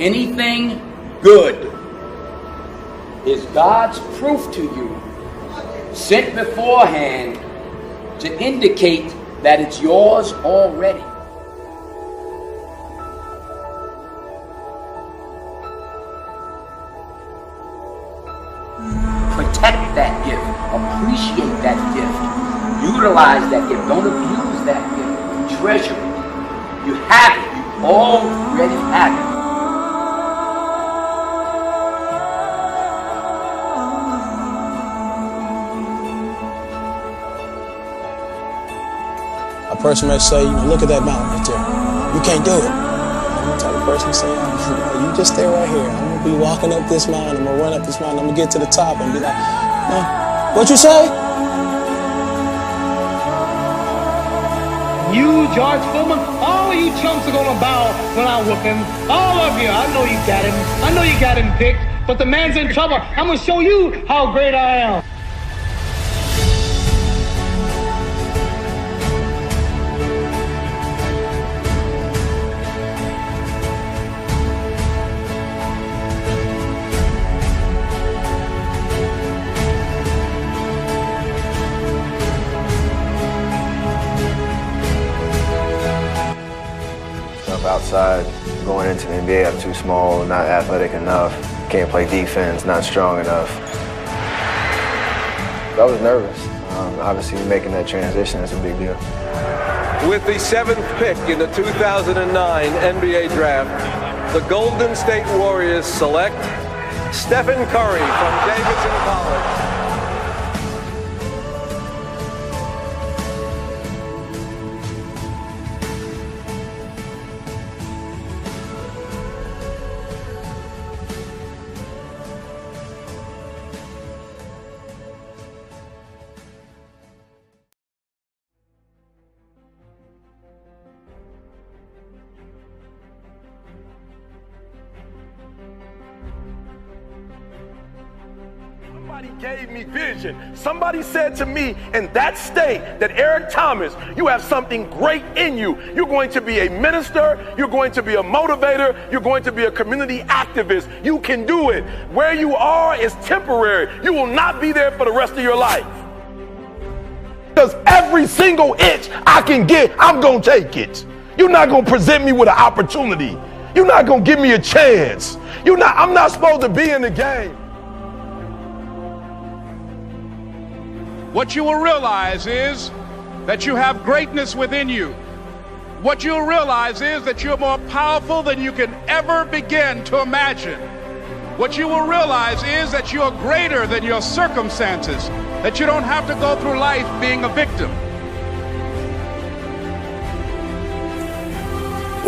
Anything good is God's proof to you, sent beforehand to indicate that it's yours already. Protect that gift, appreciate that gift, utilize that gift, don't abuse that gift, treasure it. You have it, you already have it. A person may say, look at that mountain right there. You can't do it. I'm the type of person to say, you just stay right here. I'm gonna be walking up this mountain. I'm gonna run up this mountain. I'm gonna get to the top and be like, what you say? You, George Foreman, all of you chumps are gonna bow when I whoop him. All of you. I know you got him. I know you got him picked, but the man's in trouble. I'm gonna show you how great I am. Outside, going into the NBA, I'm too small, not athletic enough, can't play defense, not strong enough. I was nervous. Obviously, making that transition is a big deal. With the 7th pick in the 2009 NBA Draft, the Golden State Warriors select Stephen Curry from Davidson College. Somebody gave me vision. Somebody said to me in that state that Eric Thomas, you have something great in you. You're going to be a minister. You're going to be a motivator. You're going to be a community activist. You can do it. Where you are is temporary. You will not be there for the rest of your life. Because every single inch I can get, I'm going to take it. You're not going to present me with an opportunity. You're not going to give me a chance. I'm not supposed to be in the game. What you will realize is that you have greatness within you. What you'll realize is that you're more powerful than you can ever begin to imagine. What you will realize is that you're greater than your circumstances, that you don't have to go through life being a victim.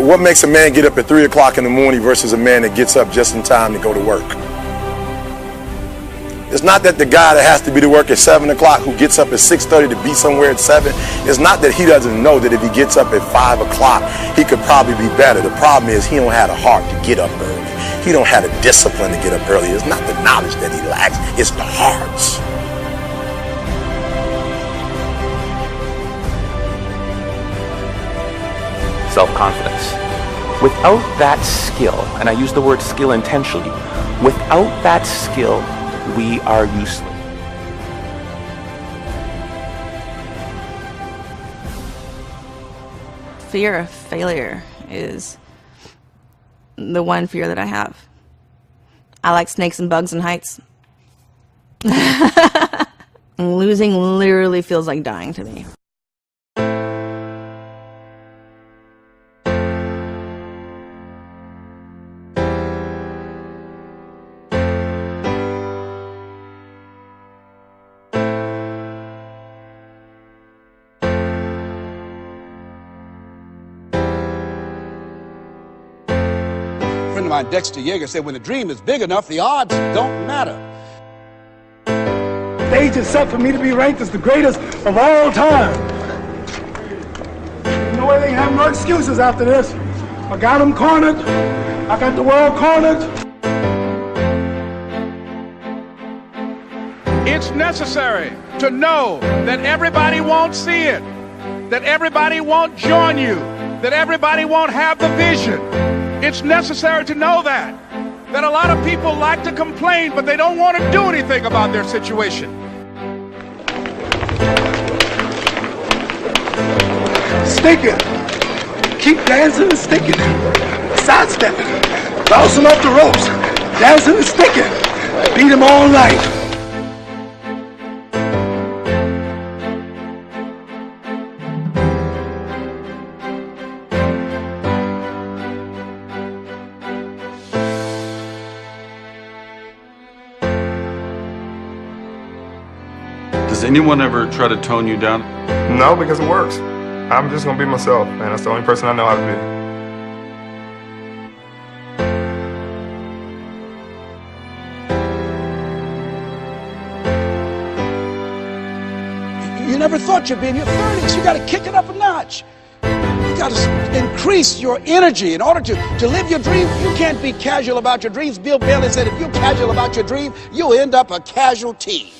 What makes a man get up at 3 o'clock in the morning versus a man that gets up just in time to go to work? It's not that the guy that has to be to work at 7 o'clock who gets up at 6:30 to be somewhere at 7, it's not that he doesn't know that if he gets up at 5 o'clock, he could probably be better. The problem is he don't have the heart to get up early. He don't have the discipline to get up early. It's not the knowledge that he lacks, it's the hearts. Self-confidence. Without that skill, and I use the word skill intentionally, without that skill, we are useless. Fear of failure is the one fear that I have. I like snakes and bugs and heights. Losing literally feels like dying to me. Dexter Yeager said, when the dream is big enough, the odds don't matter. The stage is set for me to be ranked as the greatest of all time. No way they have no excuses after this. I got them cornered. I got the world cornered. It's necessary to know that everybody won't see it, that everybody won't join you, that everybody won't have the vision. It's necessary to know that a lot of people like to complain, but they don't want to do anything about their situation. Stinking. Keep dancing and stinking. Sidestepping. Bouncing off the ropes. Dancing and stinking. Beat him all night. Does anyone ever try to tone you down? No, because it works. I'm just gonna be myself, and that's the only person I know how to be. You never thought you'd be in your 30s. You got to kick it up a notch. You got to increase your energy in order to live your dream. You can't be casual about your dreams. Bill Bailey said if you're casual about your dream, you'll end up a casualty.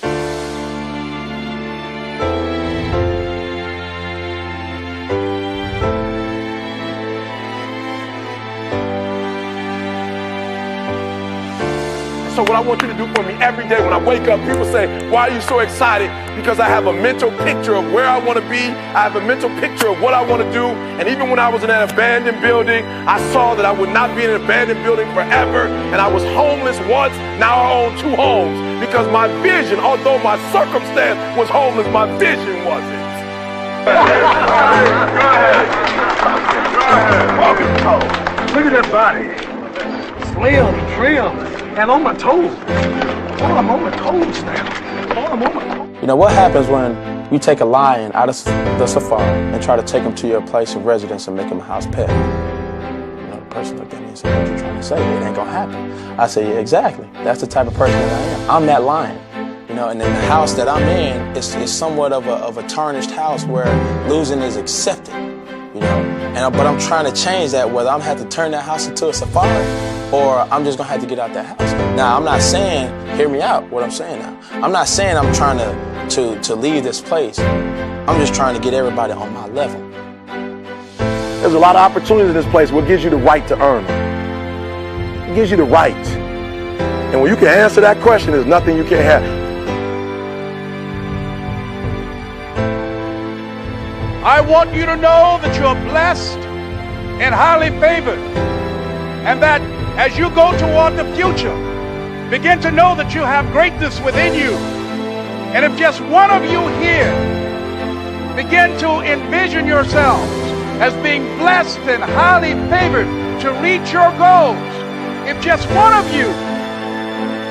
So what I want you to do for me every day when I wake up, people say, why are you so excited? Because I have a mental picture of where I want to be. I have a mental picture of what I want to do. And even when I was in an abandoned building, I saw that I would not be in an abandoned building forever. And I was homeless once, now I own 2 homes. Because my vision, although my circumstance was homeless, my vision wasn't. Go ahead. Walking tall. Look at that body. Slim, trim. And on my toes. Oh, I'm on my toes now. Oh, I'm on my toes. You know, what happens when you take a lion out of the safari and try to take him to your place of residence and make him a house pet? You know, the person looked at me and said, what are you trying to say? It ain't gonna happen. I said, yeah, exactly. That's the type of person that I am. I'm that lion. You know, and then the house that I'm in is somewhat of a tarnished house where losing is accepted. You know, but I'm trying to change that, whether I'm have to turn that house into a safari or I'm just gonna have to get out that house. Now, I'm not saying, hear me out, what I'm saying now. I'm not saying I'm trying to leave this place. I'm just trying to get everybody on my level. There's a lot of opportunities in this place. What gives you the right to earn them? It gives you the right. And when you can answer that question, there's nothing you can't have. I want you to know that you're blessed and highly favored, and that as you go toward the future, begin to know that you have greatness within you. And if just one of you here begin to envision yourselves as being blessed and highly favored to reach your goals, if just one of you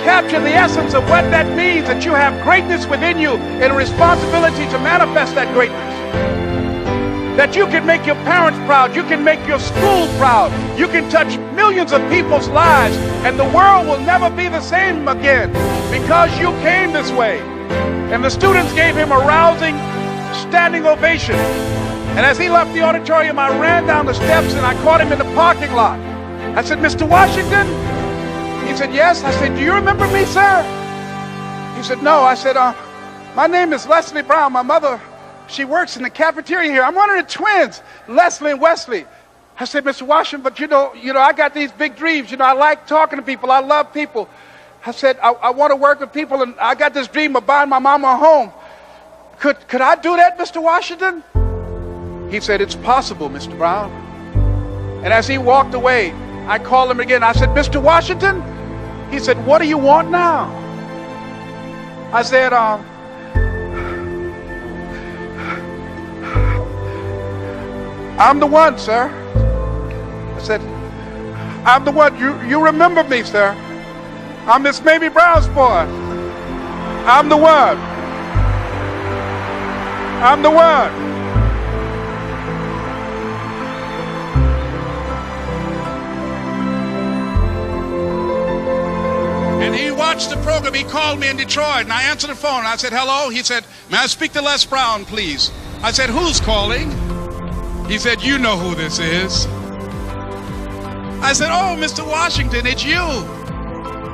capture the essence of what that means, that you have greatness within you and a responsibility to manifest that greatness, that you can make your parents proud, you can make your school proud, you can touch millions of people's lives, and the world will never be the same again because you came this way. And the students gave him a rousing standing ovation. And as he left the auditorium, I ran down the steps and I caught him in the parking lot. I said, Mr. Washington? He said, yes. I said, do you remember me, sir? He said, no. I said, my name is Leslie Brown. My mother, she works in the cafeteria here. I'm one of the twins, Leslie and Wesley. I said, Mr. Washington, but you know, I got these big dreams. You know, I like talking to people. I love people. I said, I want to work with people, and I got this dream of buying my mama a home. Could I do that, Mr. Washington? He said, it's possible, Mr. Brown. And as he walked away, I called him again. I said, Mr. Washington? He said, what do you want now? I said, I'm the one, sir. I said, I'm the one. You remember me, sir. I'm Miss Mamie Brown's boy. I'm the one. I'm the one. And he watched the program. He called me in Detroit, and I answered the phone. I said, hello. He said, may I speak to Les Brown, please? I said, who's calling? He said, you know who this is. I said, oh, Mr. Washington, it's you.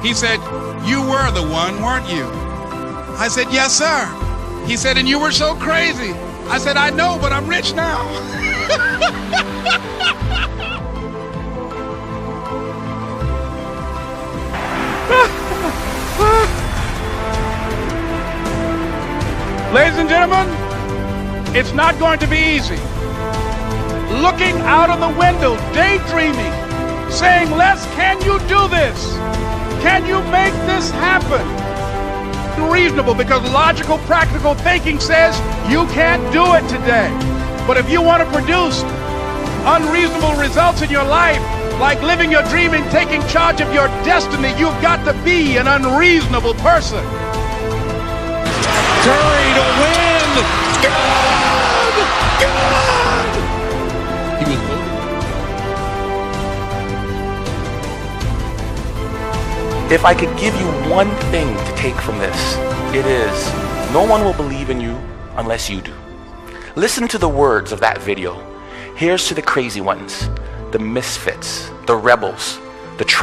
He said, you were the one, weren't you? I said, yes, sir. He said, and you were so crazy. I said, I know, but I'm rich now. Ladies and gentlemen, it's not going to be easy. Looking out of the window, daydreaming, saying, Les, can you do this? Can you make this happen? Reasonable, because logical, practical thinking says you can't do it today. But if you want to produce unreasonable results in your life, like living your dream and taking charge of your destiny, you've got to be an unreasonable person. Curry to win. Good! Good! He was moving. If I could give you one thing to take from this, it is no one will believe in you unless you do. Listen to the words of that video. Here's to the crazy ones, the misfits, the rebels,